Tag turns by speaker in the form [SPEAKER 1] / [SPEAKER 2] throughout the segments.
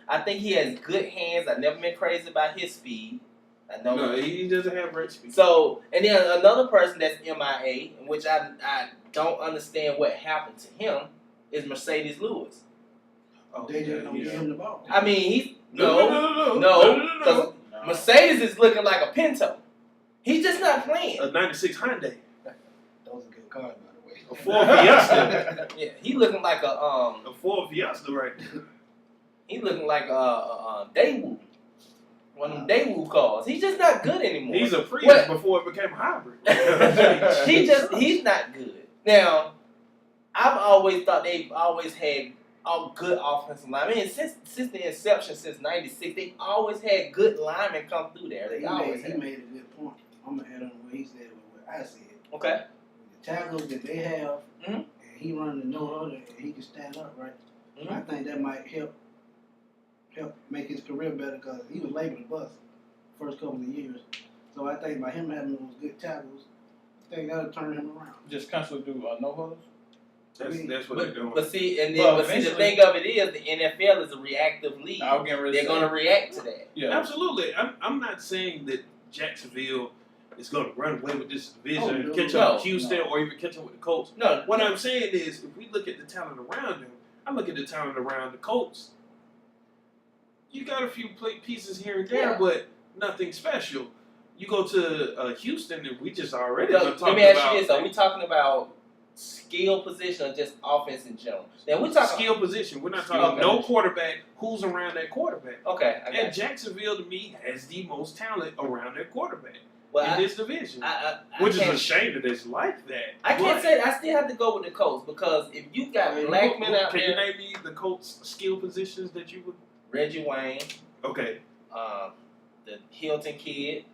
[SPEAKER 1] I think he has good hands. I've never been crazy about his speed. I know.
[SPEAKER 2] No, he doesn't have great speed.
[SPEAKER 1] So, and then another person that's MIA, which I don't understand what happened to him, is Mercedes Lewis.
[SPEAKER 3] Oh, they just don't give him the ball.
[SPEAKER 1] I mean, he's
[SPEAKER 2] no.
[SPEAKER 1] Mercedes is looking like a Pinto. He's just not playing.
[SPEAKER 2] A 96 Hyundai.
[SPEAKER 3] Those are good cars, by the way.
[SPEAKER 2] A Ford Fiesta.
[SPEAKER 1] Yeah, he looking like
[SPEAKER 2] a Ford Fiesta right there.
[SPEAKER 1] He looking like a Daewoo. One of them Daewoo cars. He's just not good anymore.
[SPEAKER 2] He's a Prius before it became a hybrid.
[SPEAKER 1] He's not good. Now, I've always thought they've always had good offensive linemen. I mean, since the inception, since '96, they always had good linemen come through there. He made
[SPEAKER 3] a good point. I'm gonna add on what he said with what I said.
[SPEAKER 1] Okay.
[SPEAKER 3] The tackles that they have,
[SPEAKER 1] mm-hmm.
[SPEAKER 3] and he running no other, and he can stand up, right?
[SPEAKER 1] Mm-hmm.
[SPEAKER 3] I think that might help make his career better because he was labeled a bust the first couple of years. So I think by him having those good tackles, I think that'll turn him around.
[SPEAKER 4] Just constantly do no huddles.
[SPEAKER 2] That's what they're doing.
[SPEAKER 1] But see, the thing of it is, the NFL is a reactive league. They're going to react to that.
[SPEAKER 2] Yeah, absolutely. I'm not saying that Jacksonville is going to run away with this division, catch up with Houston, or even catch up with the Colts.
[SPEAKER 1] No.
[SPEAKER 2] What I'm saying is, if we look at the talent around them, I look at the talent around the Colts. You got a few pieces here and there, but nothing special. You go to Houston, and we just already talking about.
[SPEAKER 1] Let me ask you this: are we talking about skill position or just offense in general? Now we're talking
[SPEAKER 2] skill position. We're not talking no quarterback. Who's around that quarterback?
[SPEAKER 1] Okay,
[SPEAKER 2] and Jacksonville to me has the most talent around their quarterback
[SPEAKER 1] in
[SPEAKER 2] this division,
[SPEAKER 1] which
[SPEAKER 2] is a shame that it's like that.
[SPEAKER 1] I can't say I still have to go with the Colts because if you got black men out there,
[SPEAKER 2] can you name me the Colts skill positions that you would?
[SPEAKER 1] Reggie Wayne.
[SPEAKER 2] Okay.
[SPEAKER 1] The Hilton kid.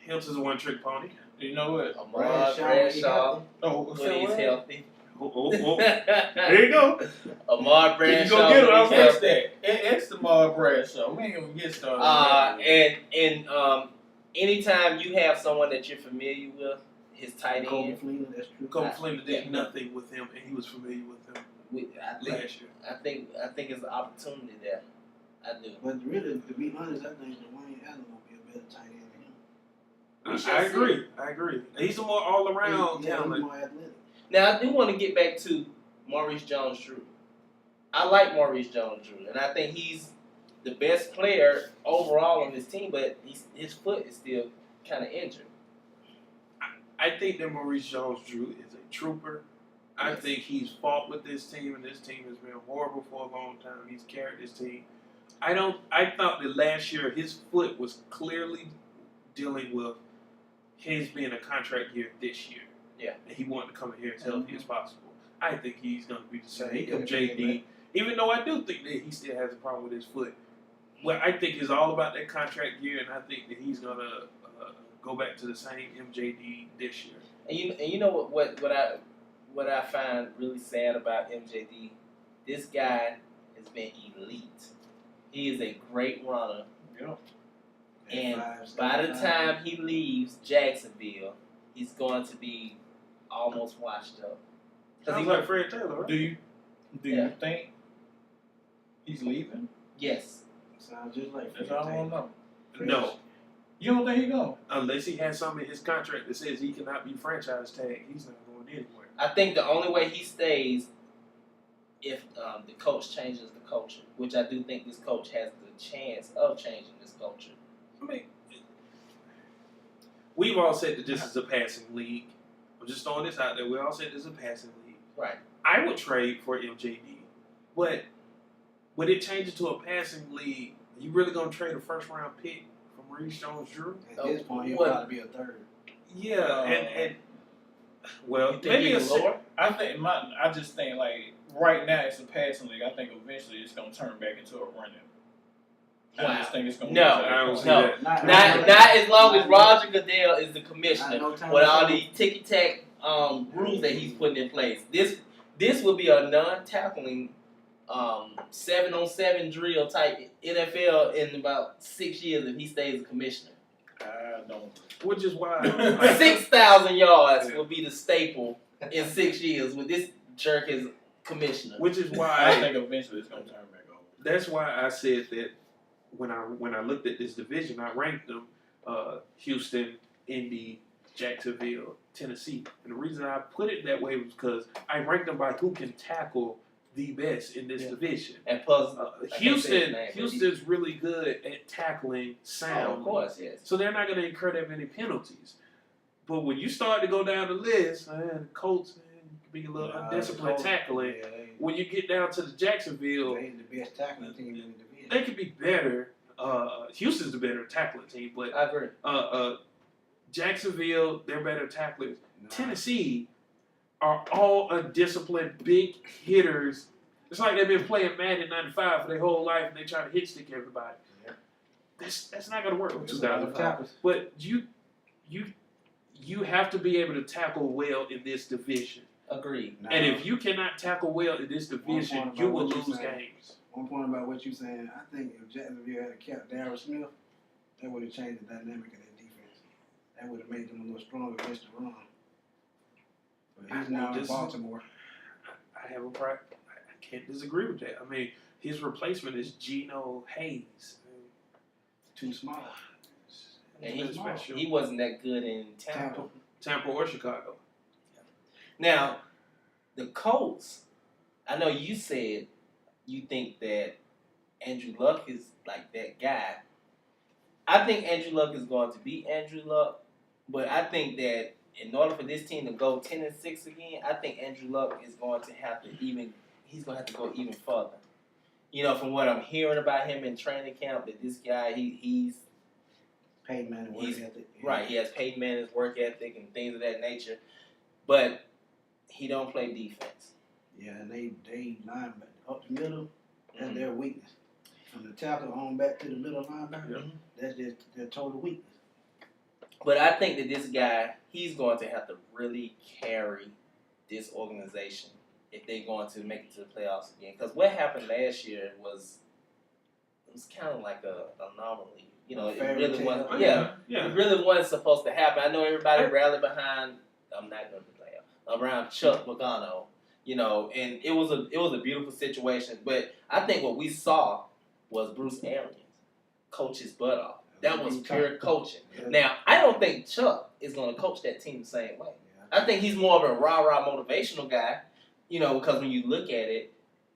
[SPEAKER 2] Hilton's a one-trick pony.
[SPEAKER 4] You know what?
[SPEAKER 1] Bradshaw.
[SPEAKER 4] Oh,
[SPEAKER 1] he's healthy.
[SPEAKER 2] There you go.
[SPEAKER 1] Ahmad Bradshaw.
[SPEAKER 4] You go get him. I'll fix that. It's the Ahmad Bradshaw. We ain't gonna get started.
[SPEAKER 1] And anytime you have someone that you're familiar with, his tight end.
[SPEAKER 3] Colby Fleener, that's true.
[SPEAKER 2] Colby Fleener did nothing with him, and he was familiar with him last year.
[SPEAKER 1] I think it's an opportunity there. I do.
[SPEAKER 3] But really, to be honest, I think Dwayne Allen will be a better tight end than him.
[SPEAKER 2] I agree. He's a more all-around talent.
[SPEAKER 3] He's more athletic.
[SPEAKER 1] Now, I do want to get back to Maurice Jones-Drew. I like Maurice Jones-Drew, and I think he's the best player overall on this team, but his foot is still kind of injured.
[SPEAKER 2] I think that Maurice Jones-Drew is a trooper. I think he's fought with this team, and this team has been horrible for a long time. He's carried this team. I thought that last year his foot was clearly dealing with his being a contract year this year.
[SPEAKER 1] Yeah.
[SPEAKER 2] And he wanted to come in here as healthy as possible. I think he's going to be the same MJD, even though I do think that he still has a problem with his foot. Well, I think it's all about that contract year, and I think that he's going to go back to the same MJD this year.
[SPEAKER 1] And you know what I find really sad about MJD? This guy has been elite. He is a great runner.
[SPEAKER 4] Yeah.
[SPEAKER 1] And by the time he leaves Jacksonville, he's going to be almost washed up.
[SPEAKER 2] Sounds like Fred Taylor, right?
[SPEAKER 4] Do you think he's leaving?
[SPEAKER 3] Yes. Sounds just like Fred
[SPEAKER 4] Taylor. I don't know.
[SPEAKER 2] No.
[SPEAKER 4] You don't think he's going?
[SPEAKER 2] Unless he has something in his contract that says he cannot be franchise tagged, he's not going anywhere.
[SPEAKER 1] I think the only way he stays if the coach changes the culture, which I do think this coach has the chance of changing this culture.
[SPEAKER 2] I mean, we've all said that this is a passing league. I'm just throwing this out there. We all said this is a passing league.
[SPEAKER 1] Right.
[SPEAKER 2] I would trade for MJD, but when it changes to a passing league, are you really going to trade a first-round pick for Maurice Jones-Drew?
[SPEAKER 3] At this point, he'll probably be a third.
[SPEAKER 2] Yeah, and well,
[SPEAKER 1] maybe a lower.
[SPEAKER 4] I just think like right now it's a passing league. I think eventually it's going to turn back into a running.
[SPEAKER 1] Wow.
[SPEAKER 4] I just think it's going
[SPEAKER 1] to
[SPEAKER 2] I don't see that.
[SPEAKER 1] Not as long as Roger Goodell is the commissioner with all these ticky-tack rules that he's putting in place. This will be a non-tackling 7-on-7 drill type NFL in about 6 years if he stays a commissioner.
[SPEAKER 4] I don't.
[SPEAKER 2] Which is why
[SPEAKER 1] 6,000 yards will be the staple in 6 years with this jerk as commissioner.
[SPEAKER 2] Which is why
[SPEAKER 4] I think eventually it's going to turn back over.
[SPEAKER 2] that's why I said that when I looked at this division, I ranked them Houston, Indy, Jacksonville, Tennessee. And the reason I put it that way was because I ranked them by who can tackle the best in this division.
[SPEAKER 1] And plus,
[SPEAKER 2] Houston's really good at tackling sound.
[SPEAKER 1] of course, yes.
[SPEAKER 2] So they're not going to incur that many penalties. But when you start to go down the list, the Colts, be a little undisciplined tackling.
[SPEAKER 3] Yeah,
[SPEAKER 2] When you get down to the Jacksonville,
[SPEAKER 3] they the best tackling team in the division.
[SPEAKER 2] they could be better. Houston's the better tackling team, but
[SPEAKER 1] I agree.
[SPEAKER 2] Jacksonville, they're better tacklers.
[SPEAKER 3] Nah.
[SPEAKER 2] Tennessee are all undisciplined, big hitters. It's like they've been playing Madden 95 for their whole life, and they try to hit stick everybody.
[SPEAKER 3] Yeah.
[SPEAKER 2] That's not going to work with
[SPEAKER 3] There's a lot of
[SPEAKER 2] 2005.
[SPEAKER 3] tackles.
[SPEAKER 2] But you have to be able to tackle well in this division.
[SPEAKER 1] Agreed.
[SPEAKER 3] Nah,
[SPEAKER 2] And if you cannot tackle well in this division,
[SPEAKER 3] point
[SPEAKER 2] you
[SPEAKER 3] about
[SPEAKER 2] will
[SPEAKER 3] what you
[SPEAKER 2] lose
[SPEAKER 3] saying.
[SPEAKER 2] games.
[SPEAKER 3] one point about what you're saying, I think if Jacksonville had kept Darryl Smith, that would have changed the dynamic of their defense. That would have made them a little stronger against the run. But he's now in Baltimore.
[SPEAKER 2] I have a I can't disagree with that. I mean, his replacement is Geno Hayes.
[SPEAKER 3] Too small.
[SPEAKER 1] And
[SPEAKER 2] He's special.
[SPEAKER 1] he wasn't that good in Tampa.
[SPEAKER 2] Tampa or Chicago.
[SPEAKER 1] Now, the Colts, I know you said you think that Andrew Luck is like that guy. I think Andrew Luck is going to be Andrew Luck, but I think that in order for this team to go 10-6 again, I think Andrew Luck is going to have to go even further. You know, from what I'm hearing about him in training camp, that this guy, he's
[SPEAKER 3] Peyton Manning work ethic.
[SPEAKER 1] right. He has Peyton Manning's work ethic and things of that nature, but he don't play defense.
[SPEAKER 3] Yeah, and they linebacker up the middle, that's their weakness. From the tackle on back to the middle linebacker, that's just their total weakness.
[SPEAKER 1] But I think that this guy, he's going to have to really carry this organization if they're going to make it to the playoffs again. Because what happened last year was kind of like an anomaly. You know, it really wasn't. It really wasn't supposed to happen. I know everybody rallied behind. I'm not going to play around Chuck Pagano. You know, and it was a beautiful situation. But I think what we saw was Bruce Arians coach his butt off. That was pure coaching.
[SPEAKER 3] Yeah.
[SPEAKER 1] Now, I don't think Chuck is going to coach that team the same way.
[SPEAKER 3] Yeah.
[SPEAKER 1] I think he's more of a rah-rah motivational guy, you know, because when you look at it,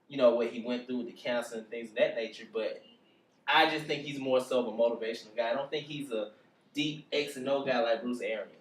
[SPEAKER 1] you know, what he went through with the cancer and things of that nature, but I just think he's more so of a motivational guy. I don't think he's a deep X and O guy like Bruce Arians.